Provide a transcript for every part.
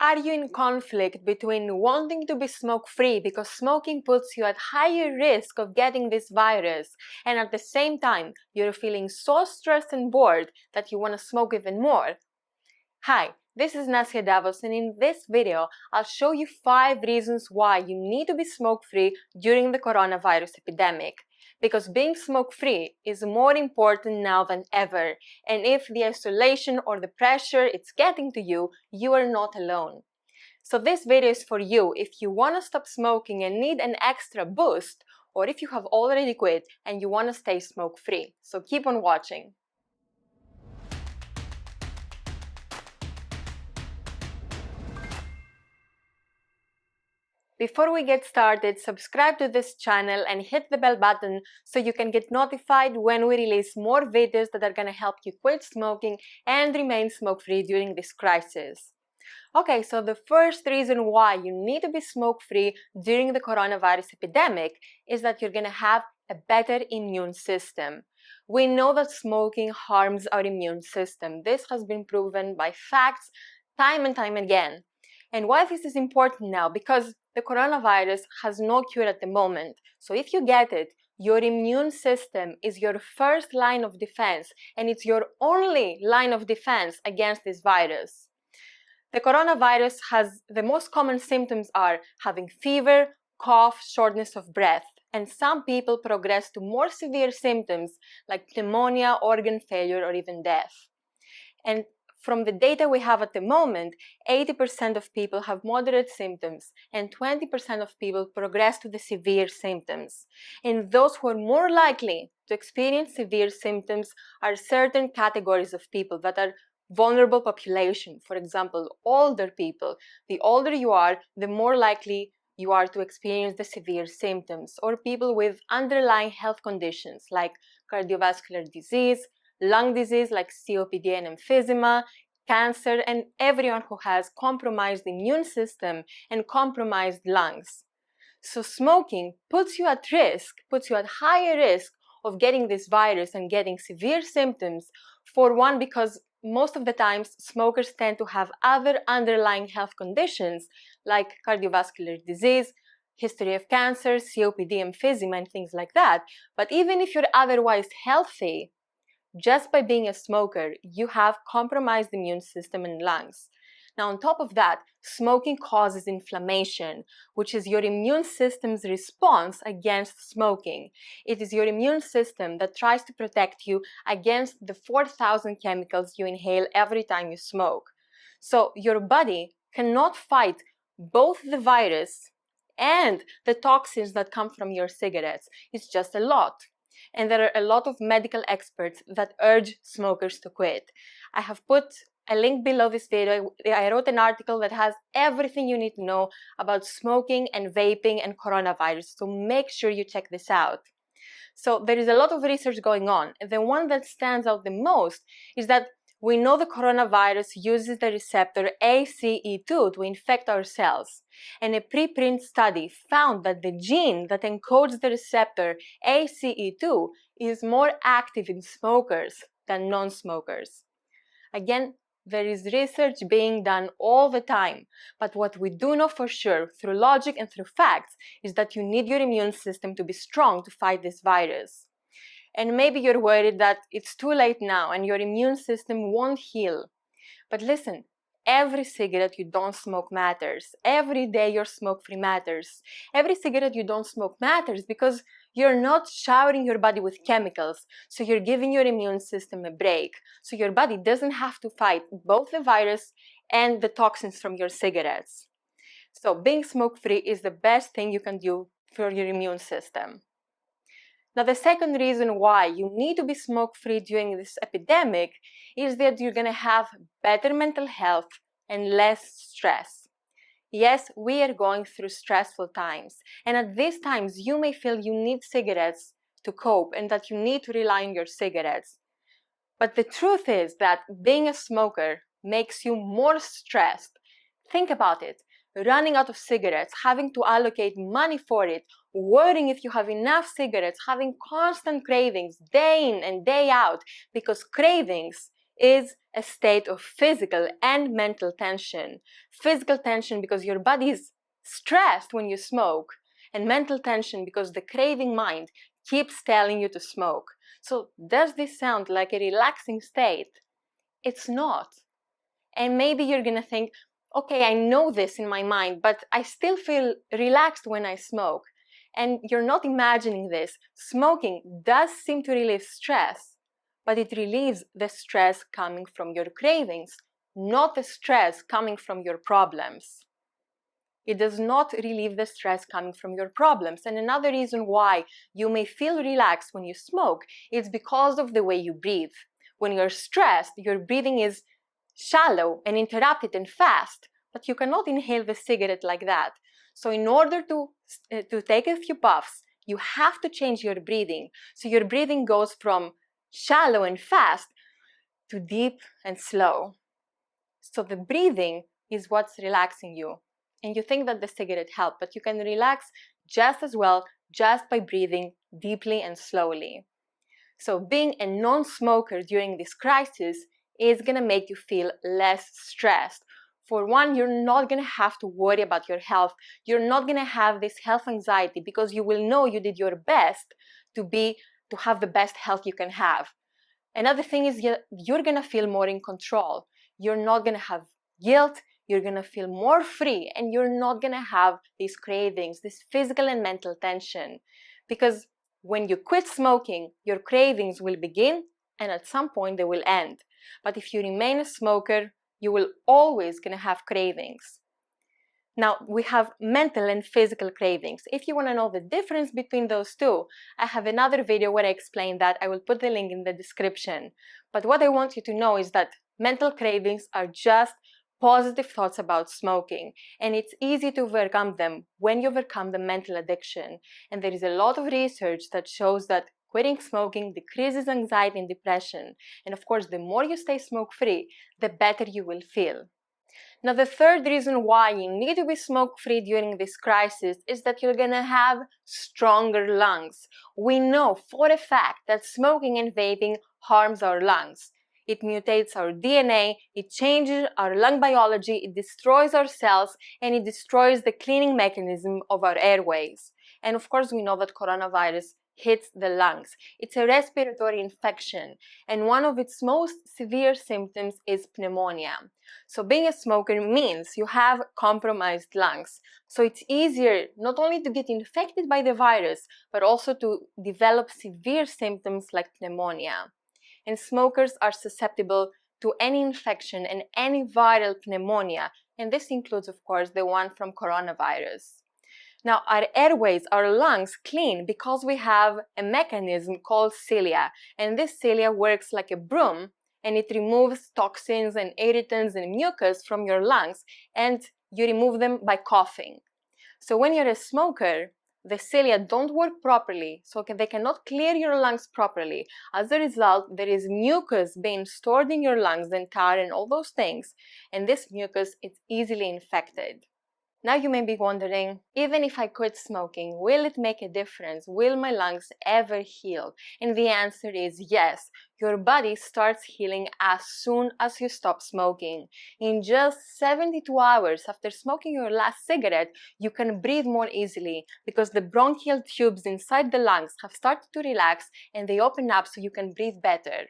Are you in conflict between wanting to be smoke-free because smoking puts you at higher risk of getting this virus, and at the same time you're feeling so stressed and bored that you want to smoke even more? Hi, this is Nasia Davos, and in this video I'll show you 5 reasons why you need to be smoke-free during the coronavirus epidemic. Because being smoke-free is more important now than ever, and if the isolation or the pressure it's getting to you, you are not alone. So this video is for you if you want to stop smoking and need an extra boost, or if you have already quit and you want to stay smoke-free. So keep on watching. Before we get started, subscribe to this channel and hit the bell button so you can get notified when we release more videos that are going to help you quit smoking and remain smoke-free during this crisis. Okay, so the first reason why you need to be smoke-free during the coronavirus epidemic is that you're going to have a better immune system. We know that smoking harms our immune system. This has been proven by facts time and time again. And why this is important now? Because the coronavirus has no cure at the moment. So if you get it, your immune system is your first line of defense, and it's your only line of defense against this virus. The coronavirus has the most common symptoms are having fever, cough, shortness of breath, and some people progress to more severe symptoms like pneumonia, organ failure, or even death. And from the data we have at the moment, 80% of people have moderate symptoms and 20% of people progress to the severe symptoms. And those who are more likely to experience severe symptoms are certain categories of people that are vulnerable population. For example, older people. The older you are, the more likely you are to experience the severe symptoms, or people with underlying health conditions like cardiovascular disease, lung disease like COPD and emphysema, cancer, and everyone who has compromised immune system and compromised lungs. So smoking puts you at risk, puts you at higher risk of getting this virus and getting severe symptoms. For one, because most of the times smokers tend to have other underlying health conditions like cardiovascular disease, history of cancer, COPD, emphysema, and things like that. But even if you're otherwise healthy, just by being a smoker, you have compromised immune system and lungs. Now, on top of that, smoking causes inflammation, which is your immune system's response against smoking. It is your immune system that tries to protect you against the 4,000 chemicals you inhale every time you smoke. So your body cannot fight both the virus and the toxins that come from your cigarettes. It's just a lot. And there are a lot of medical experts that urge smokers to quit. I have put a link below this video. I wrote an article that has everything you need to know about smoking and vaping and coronavirus, so make sure you check this out. So there is a lot of research going on. The one that stands out the most is that we know the coronavirus uses the receptor ACE2 to infect our cells. And a preprint study found that the gene that encodes the receptor ACE2 is more active in smokers than non-smokers. Again, there is research being done all the time, but what we do know for sure through logic and through facts is that you need your immune system to be strong to fight this virus. And maybe you're worried that it's too late now and your immune system won't heal. But listen, every cigarette you don't smoke matters. Every day you're smoke-free matters. Every cigarette you don't smoke matters because you're not showering your body with chemicals, so you're giving your immune system a break. So your body doesn't have to fight both the virus and the toxins from your cigarettes. So being smoke-free is the best thing you can do for your immune system. Now, the second reason why you need to be smoke-free during this epidemic is that you're going to have better mental health and less stress. Yes, we are going through stressful times, and at these times you may feel you need cigarettes to cope and that you need to rely on your cigarettes. But the truth is that being a smoker makes you more stressed. Think about it. Running out of cigarettes, having to allocate money for it, worrying if you have enough cigarettes, having constant cravings day in and day out, because cravings is a state of physical and mental tension. Physical tension because your body is stressed when you smoke, and mental tension because the craving mind keeps telling you to smoke. So does this sound like a relaxing state? It's not. And maybe you're gonna think, okay, I know this in my mind, but I still feel relaxed when I smoke. And you're not imagining this. Smoking does seem to relieve stress, but it relieves the stress coming from your cravings, not the stress coming from your problems. It does not relieve the stress coming from your problems. And another reason why you may feel relaxed when you smoke is because of the way you breathe. When you're stressed, your breathing is shallow and interrupted and fast, but you cannot inhale the cigarette like that. So in order to take a few puffs, you have to change your breathing. So your breathing goes from shallow and fast to deep and slow. So the breathing is what's relaxing you. And you think that the cigarette helped, but you can relax just as well just by breathing deeply and slowly. So being a non-smoker during this crisis is going to make you feel less stressed. For one, you're not going to have to worry about your health. You're not going to have this health anxiety because you will know you did your best to have the best health you can have. Another thing is you're going to feel more in control. You're not going to have guilt. You're going to feel more free, and you're not going to have these cravings, this physical and mental tension. Because when you quit smoking, your cravings will begin, and at some point they will end. But if you remain a smoker, you will always going to have cravings. Now, we have mental and physical cravings. If you want to know the difference between those two, I have another video where I explain that. I will put the link in the description. But what I want you to know is that mental cravings are just positive thoughts about smoking, and it's easy to overcome them when you overcome the mental addiction. And there is a lot of research that shows that quitting smoking decreases anxiety and depression. And of course, the more you stay smoke-free, the better you will feel. Now, the third reason why you need to be smoke-free during this crisis is that you're gonna have stronger lungs. We know for a fact that smoking and vaping harms our lungs. It mutates our DNA, it changes our lung biology, it destroys our cells, and it destroys the cleaning mechanism of our airways. And of course, we know that coronavirus hits the lungs. It's a respiratory infection, and one of its most severe symptoms is pneumonia. So being a smoker means you have compromised lungs. So it's easier not only to get infected by the virus, but also to develop severe symptoms like pneumonia. And smokers are susceptible to any infection and any viral pneumonia, and this includes, of course, the one from coronavirus. Now, our airways, our lungs clean because we have a mechanism called cilia, and this cilia works like a broom, and it removes toxins and irritants and mucus from your lungs, and you remove them by coughing. So when you're a smoker, the cilia don't work properly, so they cannot clear your lungs properly. As a result, there is mucus being stored in your lungs, and tar and all those things, and this mucus is easily infected. Now you may be wondering, even if I quit smoking, will it make a difference? Will my lungs ever heal? And the answer is yes. Your body starts healing as soon as you stop smoking. In just 72 hours after smoking your last cigarette, you can breathe more easily because the bronchial tubes inside the lungs have started to relax and they open up so you can breathe better.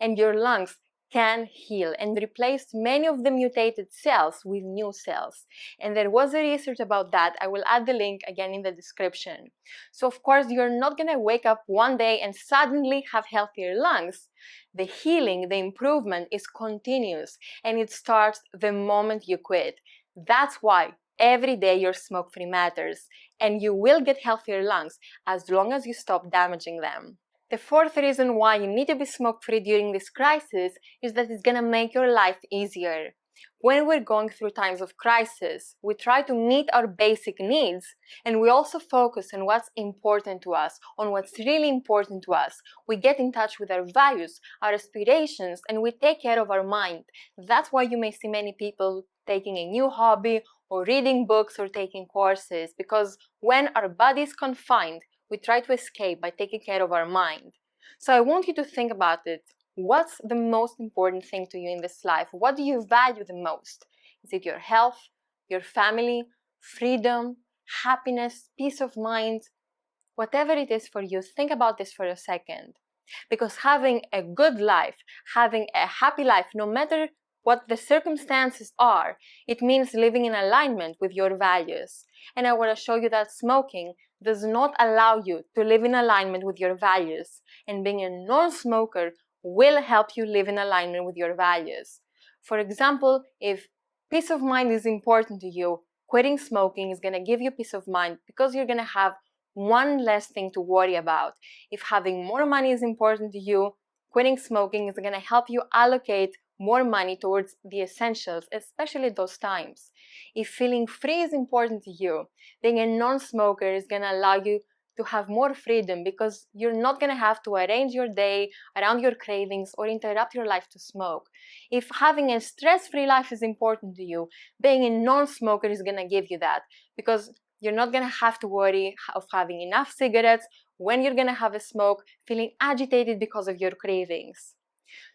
And your lungs can heal and replace many of the mutated cells with new cells. And there was a research about that. I will add the link again in the description. So of course, you're not gonna wake up one day and suddenly have healthier lungs. The healing, the improvement is continuous, and it starts the moment you quit. That's why every day your smoke-free matters, and you will get healthier lungs as long as you stop damaging them. The fourth reason why you need to be smoke-free during this crisis is that it's gonna make your life easier. When we're going through times of crisis, we try to meet our basic needs, and we also focus on what's important to us, on what's really important to us. We get in touch with our values, our aspirations, and we take care of our mind. That's why you may see many people taking a new hobby or reading books or taking courses, because when our body is confined, we try to escape by taking care of our mind. So I want you to think about it. What's the most important thing to you in this life? What do you value the most? Is it your health, your family, freedom, happiness, peace of mind? Whatever it is for you, think about this for a second. Because having a good life, having a happy life, no matter what the circumstances are, it means living in alignment with your values. And I want to show you that smoking does not allow you to live in alignment with your values. And being a non-smoker will help you live in alignment with your values. For example, if peace of mind is important to you, quitting smoking is going to give you peace of mind because you're going to have one less thing to worry about. If having more money is important to you, quitting smoking is going to help you allocate more money towards the essentials, especially those times. If feeling free is important to you, being a non-smoker is going to allow you to have more freedom because you're not going to have to arrange your day around your cravings or interrupt your life to smoke. If having a stress-free life is important to you, being a non-smoker is going to give you that because you're not going to have to worry of having enough cigarettes when you're going to have a smoke, feeling agitated because of your cravings.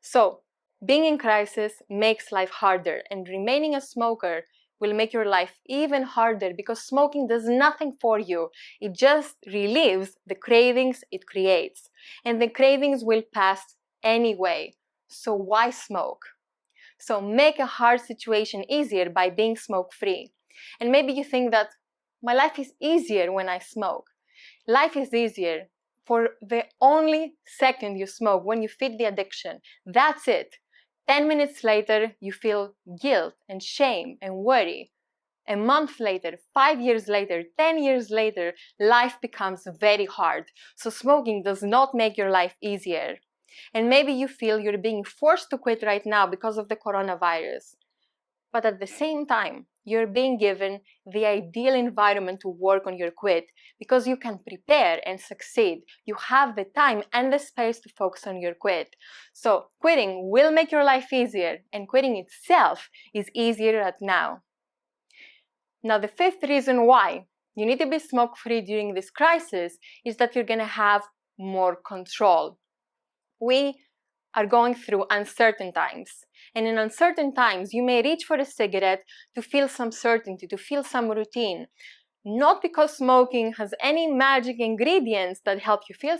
So, being in crisis makes life harder, and remaining a smoker will make your life even harder because smoking does nothing for you. It just relieves the cravings it creates, and the cravings will pass anyway. So why smoke? So make a hard situation easier by being smoke-free. And maybe you think that my life is easier when I smoke. Life is easier for the only second you smoke, when you feed the addiction. That's it. 10 minutes later, you feel guilt and shame and worry. A month later, 5 years later, 10 years later, life becomes very hard. So smoking does not make your life easier. And maybe you feel you're being forced to quit right now because of the coronavirus. But at the same time, you're being given the ideal environment to work on your quit because you can prepare and succeed. You have the time and the space to focus on your quit. So quitting will make your life easier, and quitting itself is easier right now. Now, the fifth reason why you need to be smoke-free during this crisis is that you're going to have more control. We are going through uncertain times. And in uncertain times, you may reach for a cigarette to feel some certainty, to feel some routine. Not because smoking has any magic ingredients that help you feel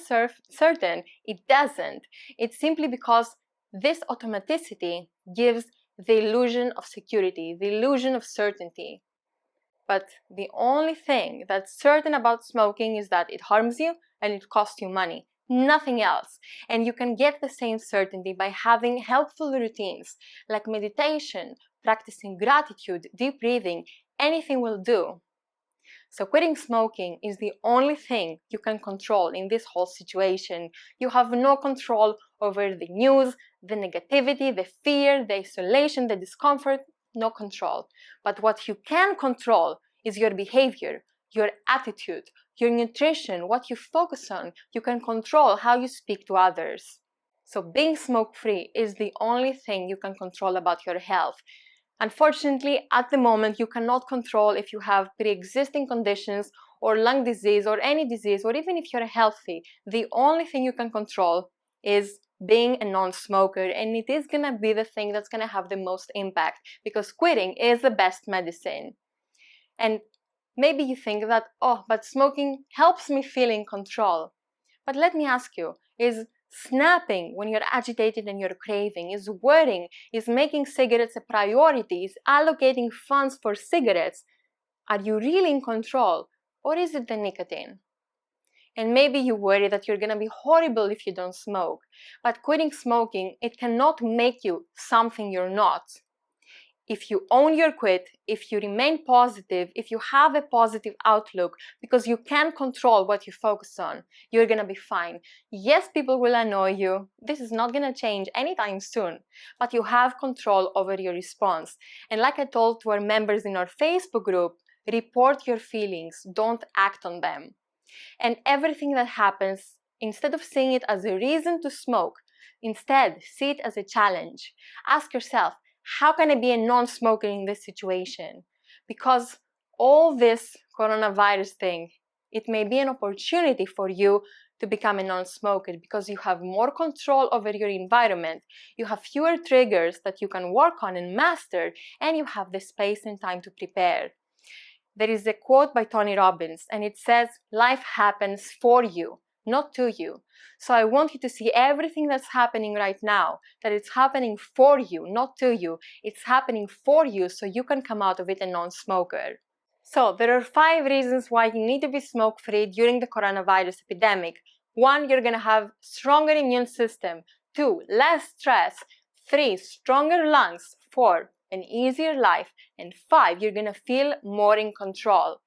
certain. It doesn't. It's simply because this automaticity gives the illusion of security, the illusion of certainty. But the only thing that's certain about smoking is that it harms you and it costs you money. Nothing else. And you can get the same certainty by having helpful routines like meditation, practicing gratitude, deep breathing. Anything will do. So quitting smoking is the only thing you can control in this whole situation. You have no control over the news, the negativity, the fear, the isolation, the discomfort. No control. But what you can control is your behavior, your attitude, your nutrition, what you focus on. You can control how you speak to others. So being smoke-free is the only thing you can control about your health. Unfortunately, at the moment, you cannot control if you have pre-existing conditions or lung disease or any disease, or even if you're healthy. The only thing you can control is being a non-smoker, and it is going to be the thing that's going to have the most impact because quitting is the best medicine. And maybe you think that, oh, but smoking helps me feel in control. But let me ask you, is snapping when you're agitated and you're craving, is worrying, is making cigarettes a priority, is allocating funds for cigarettes, are you really in control, or is it the nicotine? And maybe you worry that you're going to be horrible if you don't smoke. But quitting smoking, it cannot make you something you're not. If you own your quit, if you remain positive, if you have a positive outlook, because you can control what you focus on, you're going to be fine. Yes, people will annoy you. This is not going to change anytime soon, but you have control over your response. And like I told to our members in our Facebook group, report your feelings, don't act on them. And everything that happens, instead of seeing it as a reason to smoke, instead see it as a challenge. Ask yourself, how can I be a non-smoker in this situation? Because all this coronavirus thing, it may be an opportunity for you to become a non-smoker because you have more control over your environment, you have fewer triggers that you can work on and master, and you have the space and time to prepare. There is a quote by Tony Robbins, and it says, "Life happens for you, not to you." So I want you to see everything that's happening right now, that it's happening for you, not to you. It's happening for you so you can come out of it a non-smoker. So there are 5 reasons why you need to be smoke-free during the coronavirus epidemic. 1, you're going to have stronger immune system. 2, less stress. 3, stronger lungs. 4, an easier life. And 5, you're going to feel more in control.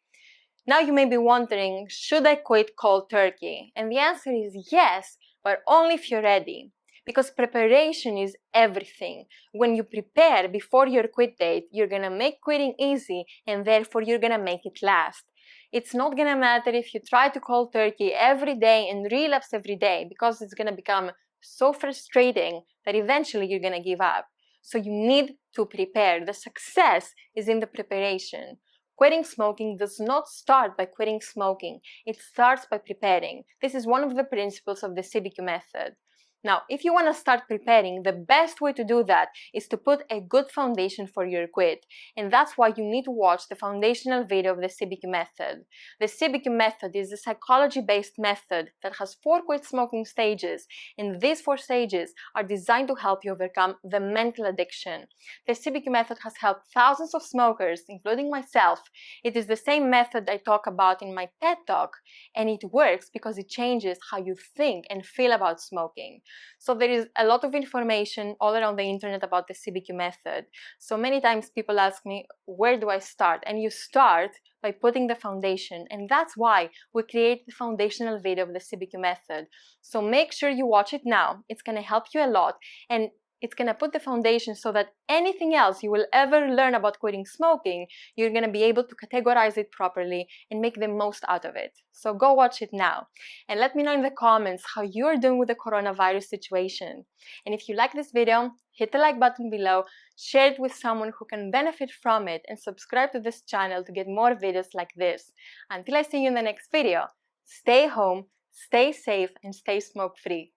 Now you may be wondering, should I quit cold turkey? And the answer is yes, but only if you're ready. Because preparation is everything. When you prepare before your quit date, you're gonna make quitting easy, and therefore you're gonna make it last. It's not gonna matter if you try to cold turkey every day and relapse every day, because it's gonna become so frustrating that eventually you're gonna give up. So you need to prepare. The success is in the preparation. Quitting smoking does not start by quitting smoking. It starts by preparing. This is one of the principles of the CBQ method. Now, if you want to start preparing, the best way to do that is to put a good foundation for your quit. And that's why you need to watch the foundational video of the CBQ method. The CBQ method is a psychology-based method that has 4 quit smoking stages. And these 4 stages are designed to help you overcome the mental addiction. The CBQ method has helped thousands of smokers, including myself. It is the same method I talk about in my TED Talk. And it works because it changes how you think and feel about smoking. So there is a lot of information all around the internet about the CBQ method. So many times people ask me, where do I start? And you start by putting the foundation. And that's why we create the foundational video of the CBQ method. So make sure you watch it now. It's going to help you a lot. And it's going to put the foundation so that anything else you will ever learn about quitting smoking, you're going to be able to categorize it properly and make the most out of it. So go watch it now. And let me know in the comments how you're doing with the coronavirus situation. And if you like this video, hit the like button below, share it with someone who can benefit from it, and subscribe to this channel to get more videos like this. Until I see you in the next video, stay home, stay safe, and stay smoke-free.